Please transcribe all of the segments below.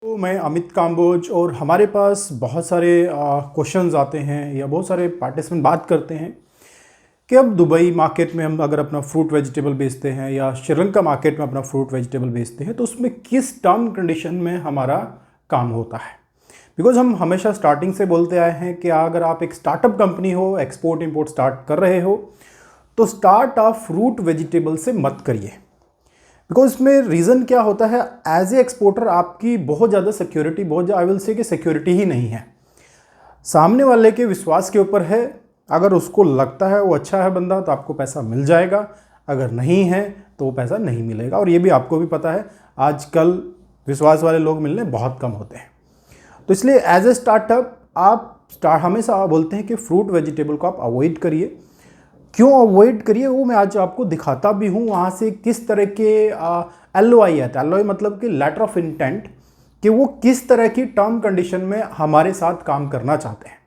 तो मैं अमित काम्बोज और हमारे पास बहुत सारे क्वेश्चंस आते हैं या बहुत सारे पार्टिसिपेंट बात करते हैं कि अब दुबई मार्केट में हम अगर अपना फ्रूट वेजिटेबल बेचते हैं या श्रीलंका मार्केट में अपना फ्रूट वेजिटेबल बेचते हैं तो उसमें किस टर्म कंडीशन में हमारा काम होता है। बिकॉज हम हमेशा स्टार्टिंग से बोलते आए हैं कि अगर आप एक स्टार्टअप कंपनी हो, एक्सपोर्ट इंपोर्ट स्टार्ट कर रहे हो, तो स्टार्ट आप फ्रूट वेजिटेबल से मत करिए। बिकॉज इसमें रीज़न क्या होता है, एज ए एक्सपोर्टर आपकी बहुत ज़्यादा सिक्योरिटी, बहुत ज़्यादा आई विल से कि सिक्योरिटी ही नहीं है, सामने वाले के विश्वास के ऊपर है। अगर उसको लगता है वो अच्छा है बंदा तो आपको पैसा मिल जाएगा, अगर नहीं है तो वो पैसा नहीं मिलेगा। और ये भी आपको भी पता है आजकल विश्वास वाले लोग मिलने बहुत कम होते हैं। तो इसलिए एज ए स्टार्टअप आप हमेशा बोलते हैं कि फ्रूट वेजिटेबल को आप अवॉइड करिए। क्यों अवॉइड करिए वो मैं आज आपको दिखाता भी हूँ। वहाँ से किस तरह के LOI आता है, LOI मतलब कि लेटर ऑफ इंटेंट, कि वो किस तरह की टर्म कंडीशन में हमारे साथ काम करना चाहते हैं,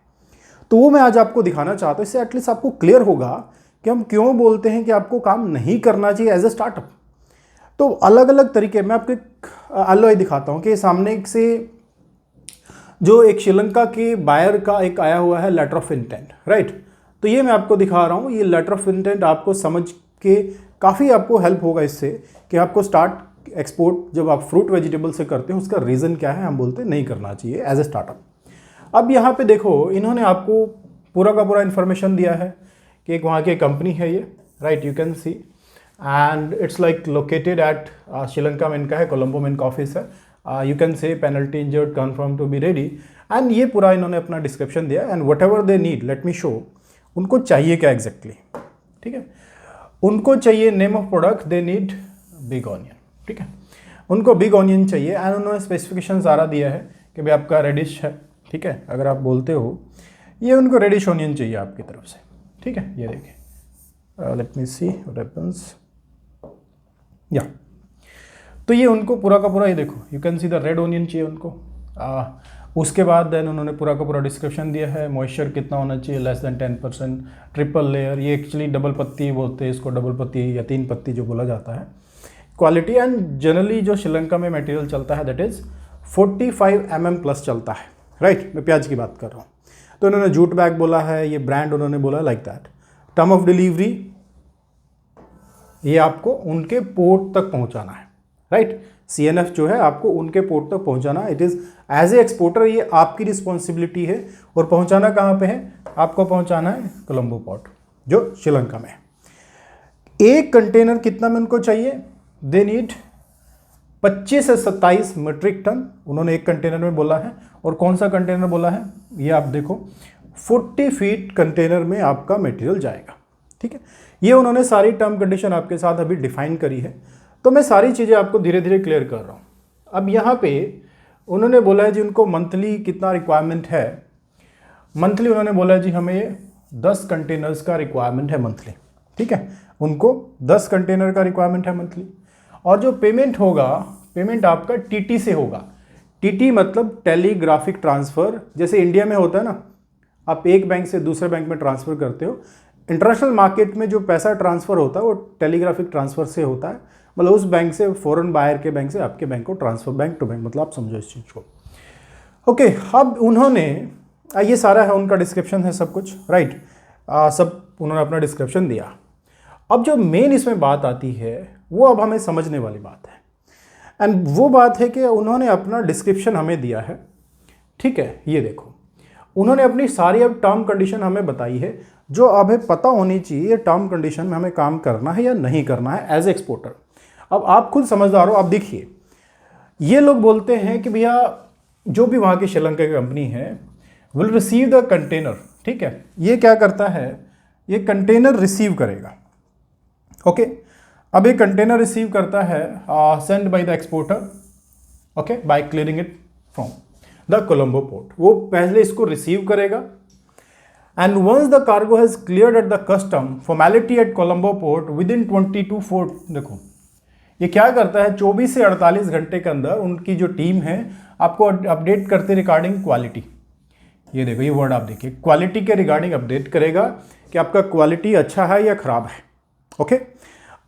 तो वो मैं आज आपको दिखाना चाहता हूँ। इससे एटलीस्ट आपको क्लियर होगा कि हम क्यों बोलते हैं कि आपको काम नहीं करना चाहिए एज ए स्टार्टअप। तो अलग अलग तरीके मैं आपको LOI दिखाता हूँ कि सामने से जो एक श्रीलंका के बायर का एक आया हुआ है लेटर ऑफ इंटेंट, राइट। तो ये मैं आपको दिखा रहा हूँ। ये लेटर ऑफ इंटेंट आपको समझ के काफ़ी आपको हेल्प होगा इससे कि आपको स्टार्ट एक्सपोर्ट जब आप फ्रूट वेजिटेबल से करते हैं उसका रीज़न क्या है, हम बोलते हैं नहीं करना चाहिए एज ए स्टार्टअप। अब यहाँ पे देखो, इन्होंने आपको पूरा का पूरा इन्फॉर्मेशन दिया है कि एक वहाँ की कंपनी है ये, right, you can see, and it's like located at Sri Lanka में इनका है, कोलंबो में इनका ऑफिस है। You can say penalty injured confirm to be ready, and ये पूरा इन्होंने अपना डिस्क्रिप्शन दिया। And what ever they need, let me show उनको चाहिए क्या एग्जैक्टली, ठीक है। उनको चाहिए name of product, they need big onion, ठीक है, उनको बिग ऑनियन चाहिए। एंड उन्होंने स्पेसिफिकेशन सारा दिया है कि भाई आपका रेडिश है, ठीक है, अगर आप बोलते हो ये उनको रेडिश ऑनियन चाहिए आपकी तरफ से, ठीक है। ये देखिए, let me see what happens, या तो ये उनको पूरा का पूरा, ये देखो you can see the red onion चाहिए उनको। उसके बाद देन उन्होंने पूरा का पूरा डिस्क्रिप्शन दिया है, मॉइस्चर कितना होना चाहिए, लेस देन 10%, ट्रिपल लेयर, ये एक्चुअली डबल पत्ती बोलते हैं इसको, डबल पत्ती या 3 पत्ती जो बोला जाता है, क्वालिटी। एंड जनरली जो श्रीलंका में मटेरियल चलता है दैट इज़ 45 mm प्लस चलता है, राइट। मैं प्याज की बात कर रहा हूँ। तो उन्होंने जूट बैग बोला है, ये ब्रांड उन्होंने बोला like that. Term of delivery ये आपको उनके पोर्ट तक पहुँचाना है, राइट। CNF जो है आपको उनके पोर्ट तक पहुंचाना, it is as a exporter ये आपकी रिस्पॉन्सिबिलिटी है। और पहुंचाना कहाँ पे है, आपको पहुंचाना है कोलंबो पोर्ट जो श्रीलंका में है। एक कंटेनर कितना में उनको चाहिए, दे नीड 25 से 27 मीट्रिक टन उन्होंने एक कंटेनर में बोला है। और कौन सा कंटेनर बोला है, ये आप देखो 40 फीट कंटेनर में आपका मटेरियल जाएगा, ठीक है। ये उन्होंने सारी टर्म कंडीशन आपके साथ अभी डिफाइन करी है, तो मैं सारी चीज़ें आपको धीरे धीरे क्लियर कर रहा हूँ। अब यहाँ पे उन्होंने बोला है जी उनको मंथली कितना रिक्वायरमेंट है। मंथली उन्होंने बोला है जी हमें 10 कंटेनर्स का रिक्वायरमेंट है मंथली, ठीक है। उनको 10 कंटेनर का रिक्वायरमेंट है मंथली। और जो पेमेंट होगा, पेमेंट आपका TT से होगा। TT मतलब टेलीग्राफिक ट्रांसफ़र, जैसे इंडिया में होता है ना, आप एक बैंक से दूसरे बैंक में ट्रांसफ़र करते हो। इंटरनेशनल मार्केट में जो पैसा ट्रांसफ़र होता है वो टेलीग्राफिक ट्रांसफ़र से होता है, मतलब उस बैंक से फॉरेन बायर के बैंक से आपके बैंक को ट्रांसफ़र, बैंक टू बैंक, मतलब आप समझो इस चीज़ को। ओके, अब उन्होंने ये सारा है उनका डिस्क्रिप्शन है सब कुछ, राइट। सब उन्होंने अपना डिस्क्रिप्शन दिया। अब जो मेन इसमें बात आती है वो अब हमें समझने वाली बात है, एंड वो बात है कि उन्होंने अपना डिस्क्रिप्शन हमें दिया है, ठीक है। ये देखो उन्होंने अपनी सारी अब टर्म कंडीशन हमें बताई है, जो अब हमें पता होनी चाहिए ये टर्म कंडीशन में हमें काम करना है या नहीं करना है एज एक्सपोर्टर। अब आप खुद समझदार हो। आप देखिए, ये लोग बोलते हैं कि भैया जो भी वहाँ की श्रीलंका की कंपनी है विल रिसीव द कंटेनर, ठीक है। ये क्या करता है, ये कंटेनर रिसीव करेगा, ओके। अब ये कंटेनर रिसीव करता है send by the exporter, okay, by clearing it from the Colombo port. वो पहले इसको रिसीव करेगा, and once the cargo has cleared at the custom formality at Colombo port within 22 देखो ये क्या करता है, 24 से 48 घंटे के अंदर उनकी जो टीम है आपको अपडेट करते रिगार्डिंग क्वालिटी। ये देखो ये वर्ड आप देखिए, क्वालिटी के रिगार्डिंग अपडेट करेगा कि आपका क्वालिटी अच्छा है या ख़राब है, ओके।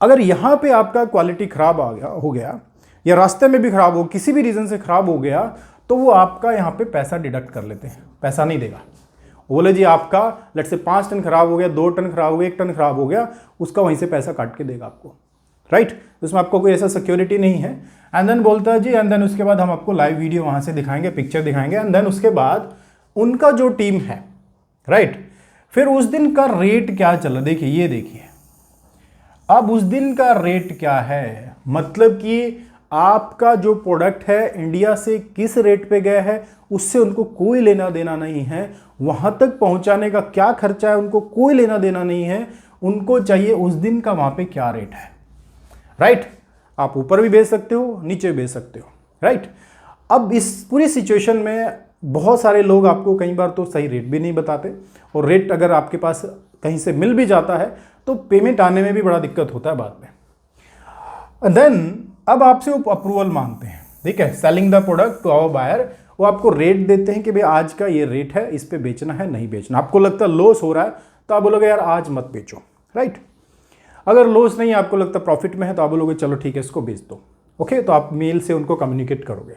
अगर यहाँ पे आपका क्वालिटी ख़राब हो गया या रास्ते में भी ख़राब हो, किसी भी रीज़न से ख़राब हो गया, तो वो आपका यहाँ पे पैसा डिडक्ट कर लेते हैं, पैसा नहीं देगा। बोले जी आपका लेट से 5 टन खराब हो गया, 2 टन खराब हो गया, 1 टन खराब हो गया, उसका वहीं से पैसा काट के देगा आपको, राइट। उसमें आपको कोई ऐसा सिक्योरिटी नहीं है। एंड देन बोलता है जी, एंड देन उसके बाद हम आपको लाइव वीडियो वहाँ से दिखाएंगे, पिक्चर दिखाएंगे, एंड देन उसके बाद उनका जो टीम है, राइट, फिर उस दिन का रेट क्या चला, देखिए ये देखिए, अब उस दिन का रेट क्या है, मतलब कि आपका जो प्रोडक्ट है इंडिया से किस रेट पे गया है उससे उनको कोई लेना देना नहीं है, वहां तक पहुंचाने का क्या खर्चा है उनको कोई लेना देना नहीं है, उनको चाहिए उस दिन का वहां पे क्या रेट है, राइट। आप ऊपर भी बेच सकते हो, नीचे भी बेच सकते हो, राइट। अब इस पूरी सिचुएशन में बहुत सारे लोग आपको कई बार तो सही रेट भी नहीं बताते, और रेट अगर आपके पास कहीं से मिल भी जाता है तो पेमेंट आने में भी बड़ा दिक्कत होता है बाद में। देन अब आपसे वो अप्रूवल मांगते हैं, ठीक है, selling the product to our buyer. वो आपको रेट देते हैं कि भाई आज का ये रेट है, इस पे बेचना है नहीं बेचना। आपको लगता है लॉस हो रहा है तो आप बोलोगे यार आज मत बेचो, राइट। अगर लॉस नहीं है, आपको लगता है प्रॉफिट में है, तो आप बोलोगे चलो ठीक है इसको बेच दो, ओके। तो आप मेल से उनको कम्युनिकेट करोगे।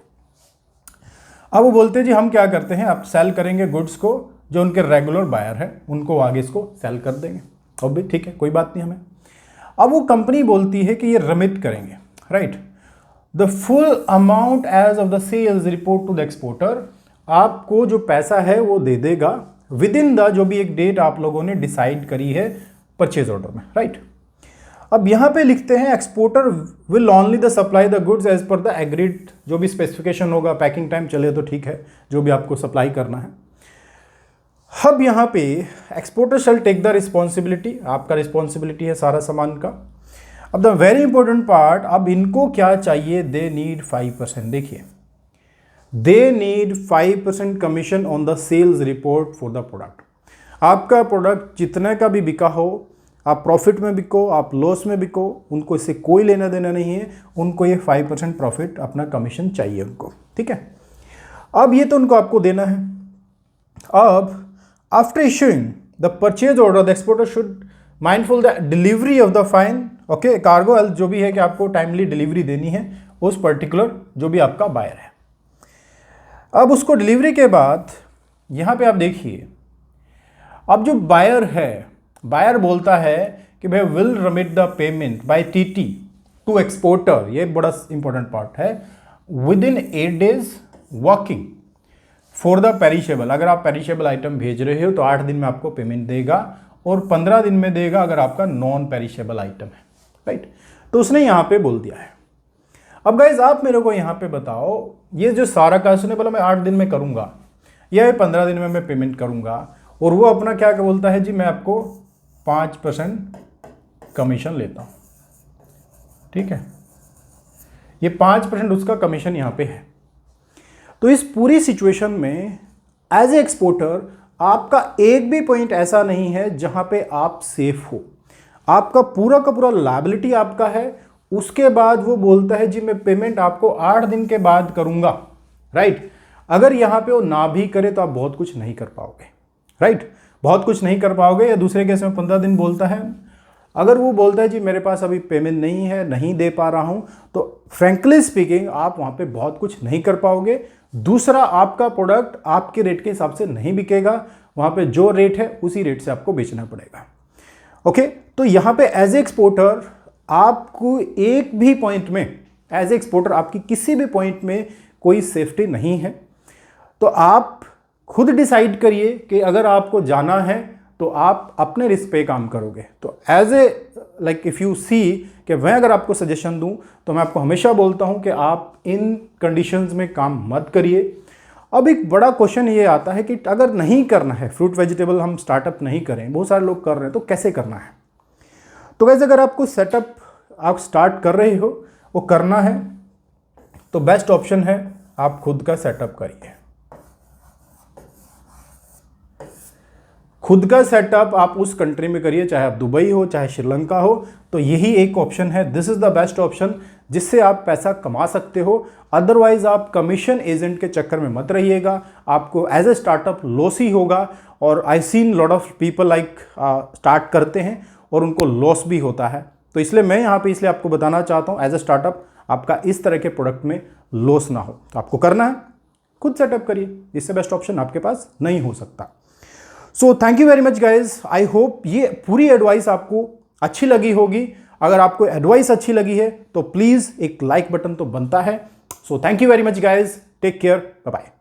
अब वो बोलते हैं जी हम क्या करते हैं, आप सेल करेंगे गुड्स को, जो उनके रेगुलर बायर है उनको आगे इसको सेल कर देंगे। अब भी ठीक है, कोई बात नहीं हमें। अब वो कंपनी बोलती है कि ये रिमिट करेंगे, right, the full amount as of the sales report to the exporter. आपको जो पैसा है वो दे देगा विद इन द जो भी एक डेट आप लोगों ने डिसाइड करी है परचेज ऑर्डर में, राइट। अब यहाँ पे लिखते हैं exporter will only the supply the goods as per the agreed, जो भी स्पेसिफिकेशन होगा, पैकिंग टाइम चले तो ठीक है, जो भी आपको सप्लाई करना है। अब यहाँ पे exporter shall take the responsibility, आपका रिस्पॉन्सिबिलिटी है सारा सामान का। अब द वेरी इंपॉर्टेंट पार्ट, अब इनको क्या चाहिए, दे नीड 5%। देखिए, they need 5% commission on the sales report for the product. आपका प्रोडक्ट जितने का भी बिका हो, आप प्रॉफिट में बिको, आप लॉस में बिको, उनको इससे कोई लेना देना नहीं है, उनको ये 5% प्रॉफिट अपना कमीशन चाहिए उनको, ठीक है। अब ये तो उनको आपको देना है। अब after issuing the purchase order the exporter should mindful the delivery of the fine, okay, cargo health, जो भी है कि आपको टाइमली डिलीवरी देनी है उस पर्टिकुलर जो भी आपका बायर है। अब उसको डिलीवरी के बाद यहाँ पे आप देखिए, अब जो बायर है, बायर बोलता है कि भाई will remit the payment by TT to exporter, ये बड़ा इंपॉर्टेंट पार्ट है, within 8 days working for the perishable. अगर आप पेरिशेबल आइटम भेज रहे हो तो 8 दिन में आपको पेमेंट देगा, और 15 दिन में देगा अगर आपका नॉन पेरिशेबल आइटम है, राइट। तो उसने यहाँ पे बोल दिया है। अब गाइज आप मेरे को यहाँ पे बताओ, ये जो सारा का उसने बोला मैं 8 दिन में करूँगा या 15 दिन में मैं पेमेंट करूँगा, और वो अपना क्या बोलता है जी मैं आपको 5% कमीशन लेता हूँ, ठीक है। ये 5% उसका कमीशन यहाँ पे है। तो इस पूरी सिचुएशन में एज ए एक्सपोर्टर आपका एक भी पॉइंट ऐसा नहीं है जहां पे आप सेफ हो। आपका पूरा का पूरा लायबिलिटी आपका है। उसके बाद वो बोलता है जी मैं पेमेंट आपको 8 दिन के बाद करूंगा, राइट। अगर यहाँ पे वो ना भी करे तो आप बहुत कुछ नहीं कर पाओगे, राइट, बहुत कुछ नहीं कर पाओगे। या दूसरे केस में 15 दिन बोलता है, अगर वो बोलता है जी मेरे पास अभी पेमेंट नहीं है, नहीं दे पा रहा हूं, तो फ्रैंकली स्पीकिंग आप वहां पे बहुत कुछ नहीं कर पाओगे। दूसरा, आपका प्रोडक्ट आपके रेट के हिसाब से नहीं बिकेगा, वहां पे जो रेट है उसी रेट से आपको बेचना पड़ेगा, ओके। तो यहां पे एज ए एक्सपोर्टर आपको एक भी पॉइंट में, एज ए एक्सपोर्टर आपकी किसी भी पॉइंट में कोई सेफ्टी नहीं है। तो आप खुद डिसाइड करिए कि अगर आपको जाना है तो आप अपने रिस्क पे काम करोगे। तो as a like if you see कि मैं अगर आपको सजेशन दूं तो मैं आपको हमेशा बोलता हूं कि आप इन कंडीशंस में काम मत करिए। अब एक बड़ा क्वेश्चन ये आता है कि अगर नहीं करना है, फ्रूट वेजिटेबल हम स्टार्टअप नहीं करें, बहुत सारे लोग कर रहे हैं, तो कैसे करना है। तो वैसे अगर आपको सेटअप आप स्टार्ट कर रहे हो, वो करना है, तो बेस्ट ऑप्शन है आप खुद का सेटअप करिए। खुद का सेटअप आप उस कंट्री में करिए, चाहे आप दुबई हो चाहे श्रीलंका हो, तो यही एक ऑप्शन है। This is the best option जिससे आप पैसा कमा सकते हो। अदरवाइज आप कमीशन एजेंट के चक्कर में मत रहिएगा, आपको एज ए स्टार्टअप लॉस ही होगा। और I seen lot of people like start करते हैं और उनको लॉस भी होता है। तो इसलिए मैं यहाँ पे इसलिए आपको बताना चाहता हूँ, एज ए स्टार्टअप आपका इस तरह के प्रोडक्ट में लॉस ना हो। तो आपको करना है, खुद सेटअप करिए, इससे बेस्ट ऑप्शन आपके पास नहीं हो सकता। सो thank you very much guys, I hope ये पूरी एडवाइस आपको अच्छी लगी होगी। अगर आपको एडवाइस अच्छी लगी है तो प्लीज़ एक लाइक बटन तो बनता है। So thank you very much guys, take care, bye bye.